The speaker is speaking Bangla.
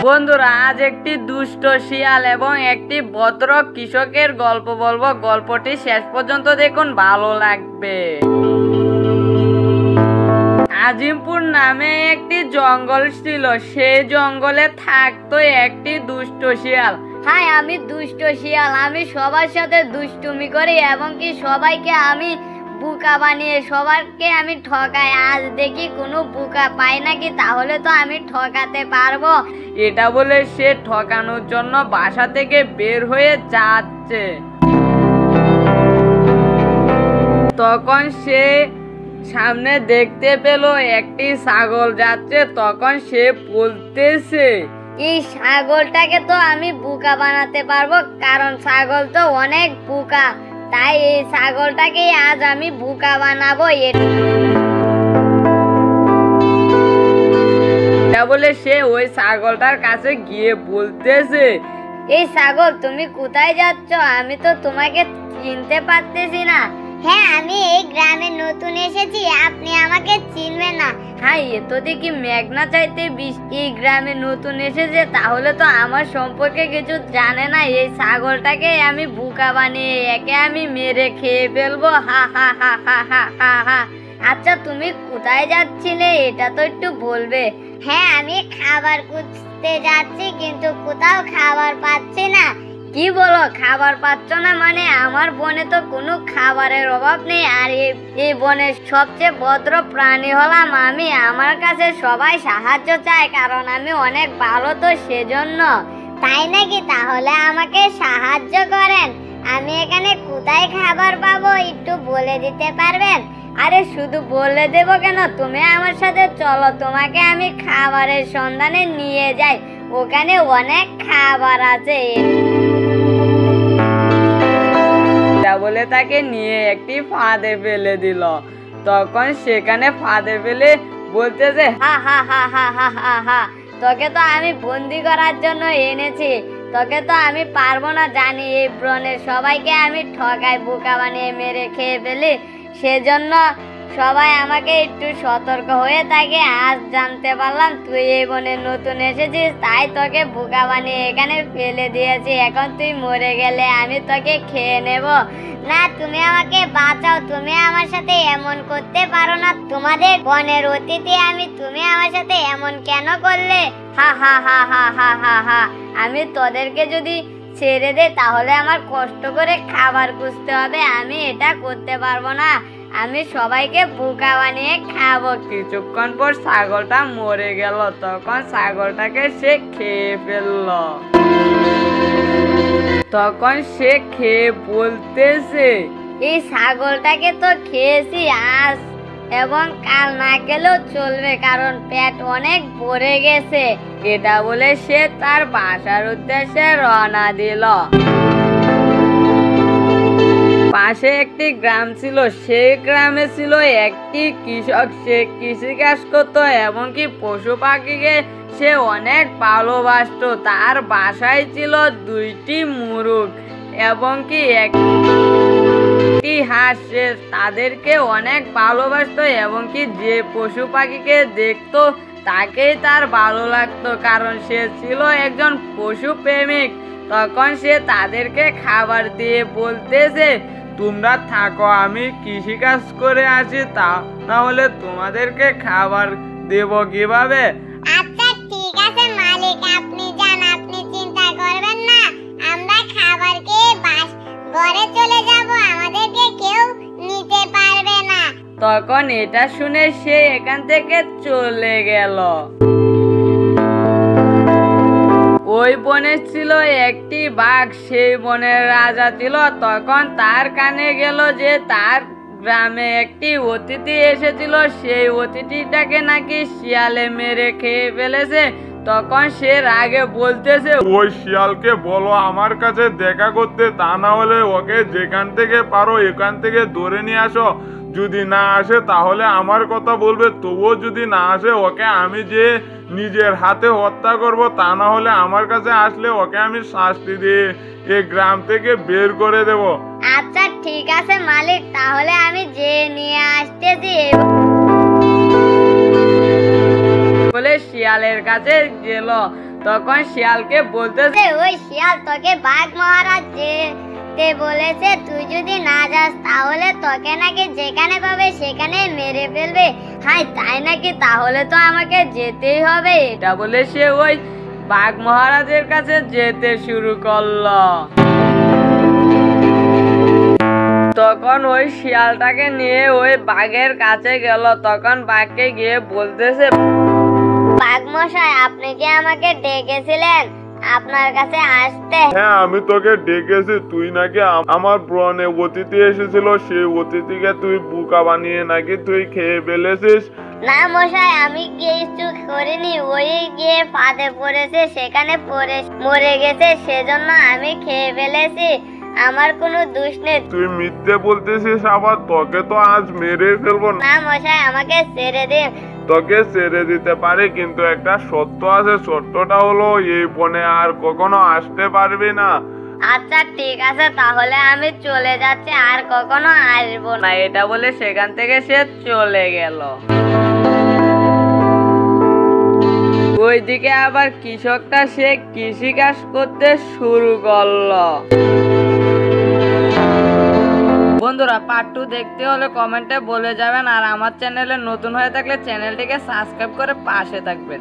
বন্ধুরা, আজ একটি দুষ্ট শিয়াল এবং একটি ভদ্র কৃষকের গল্প বলবো। গল্পটি শেষ পর্যন্ত দেখুন, ভালো লাগবে। আজিমপুর নামে একটি জঙ্গল ছিল। সেই জঙ্গলে থাকতো একটি দুষ্ট শিয়াল। হাই, আমি দুষ্ট শিয়াল। আমি সবার সাথে দুষ্টুমি করি এবং কি সবাইকে আমি বোকা বানিয়ে সবাইকে আমি ঠকাই। আজ দেখি কোনো বোকা পাই নাকি, তাহলে তো আমি ঠকাতে পারবো। এটা বলে সে ঠকানোর জন্য বাসা থেকে বের হয়ে যাচ্ছে। তখন সে সামনে দেখতে পেল একটি ছাগল যাচ্ছে। তখন সে বলতেছে, এই ছাগলটাকে তো আমি বোকা বানাতে পারবো, কারণ ছাগল তো অনেক বোকা। তাই এই ছাগলটাকে আজ আমি বোকা বানাবো। এটা বলে সে ওই ছাগলটার কাছে গিয়ে বলতেছে, এই ছাগল, তুমি কোথায় যাচ্ছ? আমি তো তোমাকে চিনতে পারতেছি না। হ্যাঁ, আমি এই গ্রামে নতুন এসেছি, আপনি আমাকে চিনবেন না। হ্যাঁ, এ তো দেখি মেঘনা চাইতে এই গ্রামে নতুন এসেছে, তাহলে তো আমার সম্পর্কে কিছু জানে না। এই ছাগলটাকে আমি বোকা বানিয়ে একে আমি মেরে খেয়ে ফেলবো। হা হা হা হা হা হা হা। আচ্ছা, তুমি কোথায় যাচ্ছিলে এটা তো একটু বলবে? হ্যাঁ, আমি খাবার খুঁজতে যাচ্ছি, কিন্তু কোথাও খাবার পাচ্ছি না। কি বলো, খাবার পাচ্ছ না? মানে আমার বনে তো কোনো খাবারের অভাব নেই, আর এই বনের সবচেয়ে ভদ্র প্রাণী হলাম আমি। আমার কাছে সবাই সাহায্য চায়, কারণ আমি অনেক ভালো, তো সেজন্য। তাই নাকি? তাহলে আমাকে সাহায্য করেন। আমি এখানে কোথায় খাবার পাবো একটু বলে দিতে পারবেন? আরে শুধু বলে দেব কেন, তুমি আমার সাথে চলো, তোমাকে আমি খাবারের সন্ধানে নিয়ে যাই। ওখানে অনেক খাবার আছে। বলে তাকে নিয়ে একটি ফাঁদে ফেলে দিল। তখন সেখানে ফাঁদে ফেলে বলতেছে, হা হা হা হা হা হা হা, তোকে তো আমি বন্দি করার জন্য এনেছি। তোকে তো আমি পারবো না, জানি। এই বনের সবাইকে আমি ঠকাই, বোকা বানিয়ে মেরে খেয়ে ফেলি। সেজন্য সবাই আমাকে একটু সতর্ক হয়ে থাকে। আজ জানতে পারলাম তুই এই বনে নতুন এসেছিস, তাই তোকে বোকা বানিয়ে এখানে ফেলে দিয়েছি। এখন তুই মরে গেলে আমি তোকে খেয়ে নেব। না, তুমি আমাকে বাঁচাও। তুমি আমার সাথে এমন করতে পারো না। তোমাদের বনের অতিথি আমি, তুমি আমার সাথে এমন কেন করলে? হা হা হা হা হা হা হা। আমি তোদেরকে যদি ছেড়ে দে, তাহলে আমার কষ্ট করে খাবার খুঁজতে হবে। আমি এটা করতে পারবো না। আমি সবাইকে বোকা বানিয়ে খাবো। কিছুক্ষণ পর ছাগলটা মরে গেল। তখন ছাগলটাকে সে খেয়ে ফেলল। তখন সে খেয়ে বলতেছে, এই ছাগলটাকে তো খেয়েছি আজ এবং কাল না খেলেও চলবে, কারণ পেট অনেক ভরে গেছে। এটা বলে সে তার বাসার উদ্দেশ্যে রওনা দিল। পাশে একটি গ্রাম ছিল। সেই গ্রামে ছিল একটি কৃষক। সে কৃষিকাজ করতো এবং কি পশু পাখিকে সে অনেক ভালোবাসতো। তার বাসায় ছিল 2টি মুরগ এবং কি একটি হাঁস। সে তাদেরকে অনেক ভালোবাসতো এবং কি যে পশু পাখিকে দেখতো তাকেই তার ভালো লাগতো, কারণ সে ছিল একজন পশু প্রেমিক। তখন সে তাদেরকে খাবার দিয়ে বলতেছে, তোমরা থাকো, আমি কৃষিকাজ করে আসি, তা না হলে তোমাদেরকে খাবার দেব কিভাবে? আচ্ছা, ঠিক আছে মালিক, আপনি যান, আপনি চিন্তা করবেন না। আমরা খাবার খেয়ে ঘরে চলে যাব, আমাদেরকে কেউ নিতে পারবে না। তখন এটা শুনে সে এখান থেকে চলে গেল। ওই বনে ছিল একটি বাঘ। সেই বনের রাজা ছিল। তখন তার কানে গেল যে তার গ্রামে একটি অতিথি এসেছিল। সেই অতিথিটাকে নাকি শিয়ালে মেরে খেয়ে ফেলেছে। তখন সে রাগে বলতেছে, ওই শিয়ালকে বলো আমার কাছে দেখা করতে, তা না হলে ওকে যেখান থেকে পারো এখান থেকে ধরে নিয়ে আসো। যদি না আসে তাহলে আমার কথা বলবে, তবুও যদি না আসে ওকে আমি যে নিজের হাতে হত্যা করব। তা না হলে আমার কাছে আসলে ওকে আমি শাস্তি দিয়ে এই গ্রাম থেকে বের করে দেব। আচ্ছা ঠিক আছে মালিক, তাহলে আমি যে নিয়ে আসতেছি। বলে শিয়ালের কাছে গেল। তখন শিয়ালকে বলতেছে, ওই শিয়াল তোকে বাঘ মহারাজ যেতে বলেছে, তুই যদি না যাস তাহলে তোকে নাকি যেখানে পাবে সেখানে মেরে ফেলবে। হাই তাই নাকি? তাহলে তো আমাকে যেতেই হবে। এটা বলে সে ওই বাঘ মহারাজের কাছে যেতে শুরু করলো। তখন ওই শিয়ালটাকে নিয়ে ওই বাঘের কাছে গেল। তখন বাঘকে গিয়ে বলতেছে, বাঘ মশাই আপনি কি আমাকে ডেকেছিলেন আপনার কাছে আসতে? হ্যাঁ, আমি তোকে ডেকেছি। তুই নাকি আমার বনে অতিথি এসেছিল, সেই অতিথিকে তুই বোকা বানিয়ে নাকি তুই খেয়ে ফেলেছিস। না মশাই, আমি কিছু করিনি। ওই গিয়ে ফাঁদে পড়েছে, সেখানে পড়ে মরে গেছে, সেজন্য আমি খেয়ে ফেলেছি। আমার কোনো দোষ নেই। তুই মিথ্যে বলতেছিস আবার। তোকে তো আজ মেরে ফেলবো। না মশাই, আমাকে ছেড়ে দিন। তোকে ছেড়ে দিতে পারে, কিন্তু একটা সত্য আছে। সত্যটা হলো এই বনে আর কখনো আসতে পারবি না। আচ্ছা ঠিক আছে, তাহলে আমি চলে যাচ্ছি, আর কখনো আসবো না। না, এটা বলে সেখান থেকে সে চলে গেল। ওইদিকে আবার কৃষকটা সে কৃষিকাজ করতে শুরু করলো। বন্ধুরা, পার্ট 2 দেখতে হলে কমেন্টে বলে যাবেন, আর আমার চ্যানেলে নতুন হয়ে থাকলে চ্যানেলটিকে সাবস্ক্রাইব করে পাশে থাকবেন।